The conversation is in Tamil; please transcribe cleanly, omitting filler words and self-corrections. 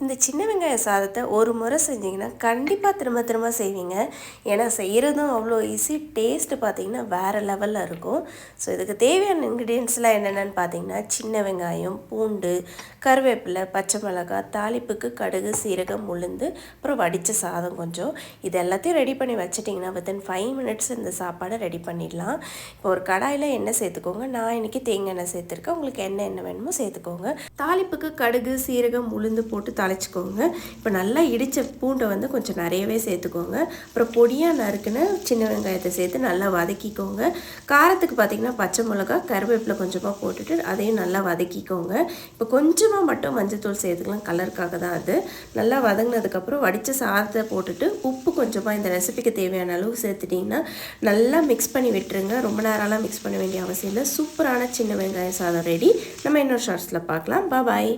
இந்த சின்ன வெங்காய சாதத்தை ஒரு முறை செஞ்சிங்கன்னா கண்டிப்பாக திரும்ப திரும்ப செய்வீங்க. ஏன்னா செய்கிறதும் அவ்வளோ ஈஸி, டேஸ்ட்டு பார்த்திங்கன்னா வேறு லெவலில் இருக்கும். ஸோ இதுக்கு தேவையான இன்க்ரீடியன்ட்ஸ்லாம் என்னென்னு பார்த்தீங்கன்னா சின்ன வெங்காயம், பூண்டு, கருவேப்பிலை, பச்சை மிளகாய், தாளிப்புக்கு கடுகு, சீரகம், உளுந்து, அப்புறம் வடித்த சாதம் கொஞ்சம். இது எல்லாத்தையும் ரெடி பண்ணி வச்சிட்டிங்கன்னா வித்தின் 5 மினிட்ஸ் இந்த சாப்பாடை ரெடி பண்ணிடலாம். இப்போ ஒரு கடாயில் எண்ணெய் சேர்த்துக்கோங்க. நான் இன்றைக்கி தேங்காய் எண்ணெய் சேர்த்துருக்கேன். உங்களுக்கு என்ன வேணுமோ சேர்த்துக்கோங்க. தாளிப்புக்கு கடுகு, சீரகம், உளுந்து போட்டு தாளிச்சுக்கோங்க. இப்போ நல்லா இடித்த பூண்டை வந்து கொஞ்சம் நிறையவே சேர்த்துக்கோங்க. அப்புறம் பொடியாக நறுக்குன்னு சின்ன வெங்காயத்தை சேர்த்து நல்லா வதக்கிக்கோங்க. காரத்துக்கு பார்த்திங்கன்னா பச்சை மிளகா, கருவேப்பிலை கொஞ்சமாக போட்டுட்டு அதையும் நல்லா வதக்கிக்கோங்க. இப்போ கொஞ்சமாக மட்டும் மஞ்சள்தூள் சேர்த்துக்கலாம், கலருக்காக தான் அது. நல்லா வதங்கினதுக்கப்புறம் வடித்த சாதத்தை போட்டுட்டு உப்பு கொஞ்சமாக இந்த ரெசிபிக்கு தேவையான அளவு சேர்த்துட்டிங்கன்னா நல்லா மிக்ஸ் பண்ணி விட்டுருங்க. ரொம்ப நேரம்லாம் மிக்ஸ் பண்ண வேண்டிய அவசியம் இல்லை. சூப்பரான சின்ன வெங்காய சாதம் ரெடி. நம்ம இன்னொரு ஷார்ட்ஸில் பார்க்கலாம். பாய்.